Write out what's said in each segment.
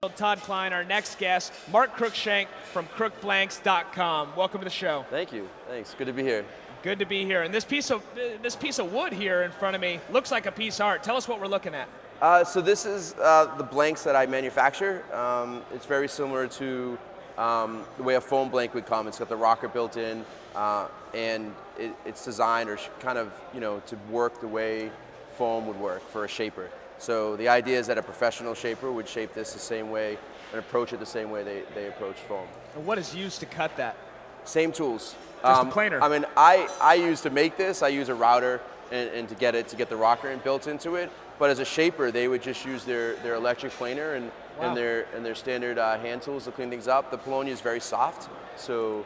Todd Kline, our next guest, Mark Cruickshank from BLANKS.com. Welcome to the show. Thank you. Thanks. Good to be here. Good to be here. And this piece of wood here in front of me looks like a piece of art. Tell us what we're looking at. So this is the blanks that I manufacture. It's very similar to the way a foam blank would come. It's got the rocker built in, and it's designed or kind of to work the way foam would work for a shaper. So the idea is that a professional shaper would shape this the same way and approach it the same way they approach foam. And what is used to cut that? Same tools. Just a planer. I mean, I use to make this, I use a router and to get the rocker built into it. But as a shaper, they would just use their electric planer and their standard hand tools to clean things up. The Polonia is very soft, so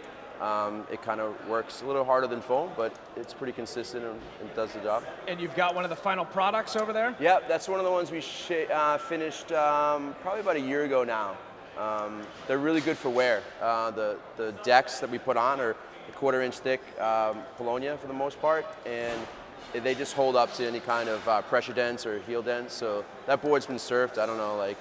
it kind of works a little harder than foam, but it's pretty consistent and does the job. And you've got one of the final products over there? Yep, that's one of the ones we finished probably about a year ago now. They're really good for wear. The decks that we put on are a 1/4 inch thick Polonia for the most part, and they just hold up to any kind of pressure dents or heel dents. So that board's been surfed, I don't know, like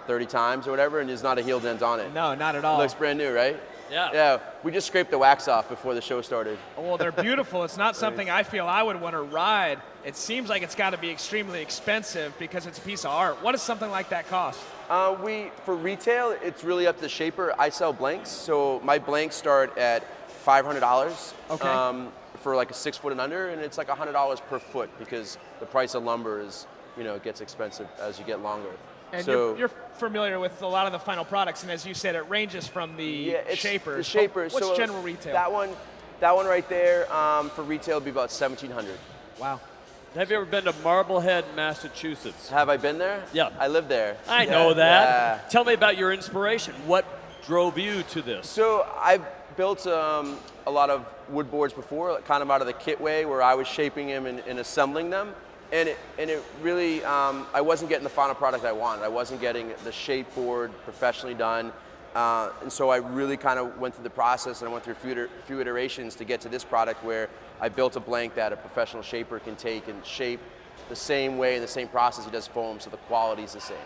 30 times or whatever, and there's not a heel dent on it. No, not at all. It looks brand new, right? Yeah. Yeah, we just scraped the wax off before the show started. Well, they're beautiful. It's not something I feel I would want to ride. It seems like it's got to be extremely expensive because it's a piece of art. What does something like that cost? For retail, it's really up to the shaper. I sell blanks, so my blanks start at $500. Okay. For like a 6 foot and under, and it's like $100 per foot because the price of lumber is, it gets expensive as you get longer. And so you're familiar with a lot of the final products, and as you said, it ranges from the shapers. The shapers. What's so general retail? That one right there for retail would be about $1,700. Wow. Have you ever been to Marblehead, Massachusetts? Have I been there? Yeah. I live there. I know that. Yeah. Tell me about your inspiration. What drove you to this? So I've built a lot of wood boards before, kind of out of the kit way, where I was shaping them and assembling them. And it really, I wasn't getting the final product I wanted. I wasn't getting the shape board professionally done. And so I really kind of went through the process, and I went through a few iterations to get to this product where I built a blank that a professional shaper can take and shape the same way in the same process he does foam, so the quality is the same.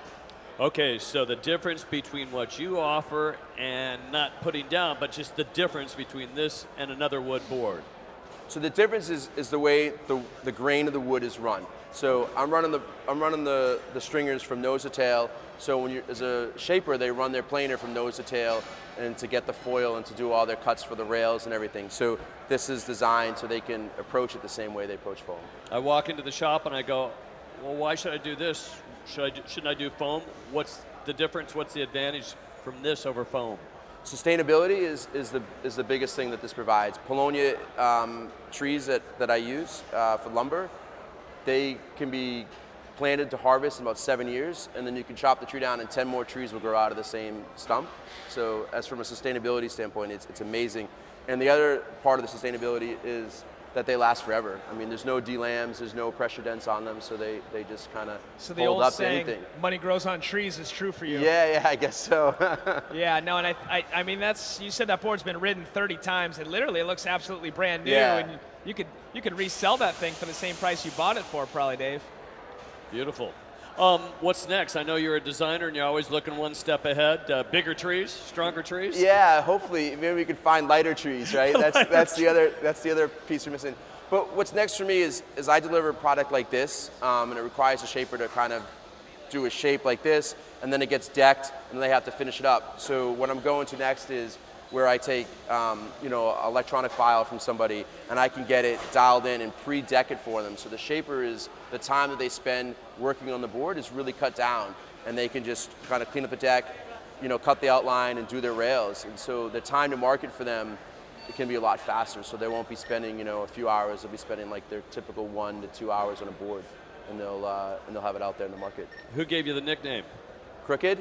Okay, so the difference between what you offer and not putting down, but just the difference between this and another wood board. So the difference is the way the grain of the wood is run. So I'm running the stringers from nose to tail. So when as a shaper, they run their planer from nose to tail, and to get the foil and to do all their cuts for the rails and everything. So this is designed so they can approach it the same way they approach foam. I walk into the shop and I go, well, why should I do this? Shouldn't I do foam? What's the difference? What's the advantage from this over foam? Sustainability is the biggest thing that this provides. Polonia trees that I use for lumber, they can be planted to harvest in about 7 years, and then you can chop the tree down and 10 more trees will grow out of the same stump. So as from a sustainability standpoint, it's amazing. And the other part of the sustainability is that they last forever. I mean, there's no delams, there's no pressure dents on them, so they just kind of hold up to anything. Money grows on trees is true for you. Yeah, I guess so. Yeah, no, and I mean, you said that board's been ridden 30 times, and literally it looks absolutely brand new, and you could resell that thing for the same price you bought it for, probably, Dave. Beautiful. What's next? I know you're a designer and you're always looking one step ahead. Bigger trees, stronger trees? Yeah, hopefully. Maybe we could find lighter trees, right? That's the other piece we're missing. But what's next for me is I deliver a product like this, and it requires a shaper to kind of do a shape like this, and then it gets decked, and they have to finish it up. So what I'm going to next is where I take electronic file from somebody, and I can get it dialed in and pre-deck it for them. So the shaper is, the time that they spend working on the board is really cut down, and they can just kind of clean up the deck, cut the outline and do their rails. And so the time to market for them, it can be a lot faster. So they won't be spending a few hours. They'll be spending like their typical 1 to 2 hours on a board, and they'll have it out there in the market. Who gave you the nickname? Crooked.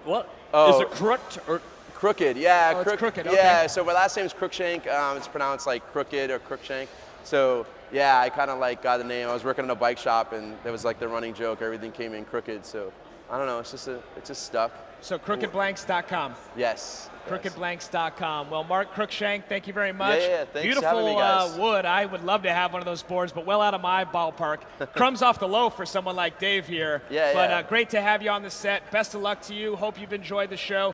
What? Oh. Is it crooked or? Crooked, yeah. Oh, it's crooked, okay. Yeah, so my last name is Cruickshank. It's pronounced like crooked or Cruickshank. So yeah, I kind of got the name. I was working in a bike shop, and there was like the running joke, everything came in crooked. So I don't know. It's just stuck. So crookedblanks.com. Yes. Crookedblanks.com. Well, Mark Cruickshank, thank you very much. Yeah. Thanks Beautiful for having me, guys. wood. I would love to have one of those boards, but well out of my ballpark. Crumbs off the loaf for someone like Dave here. Yeah. But great to have you on the set. Best of luck to you. Hope you've enjoyed the show.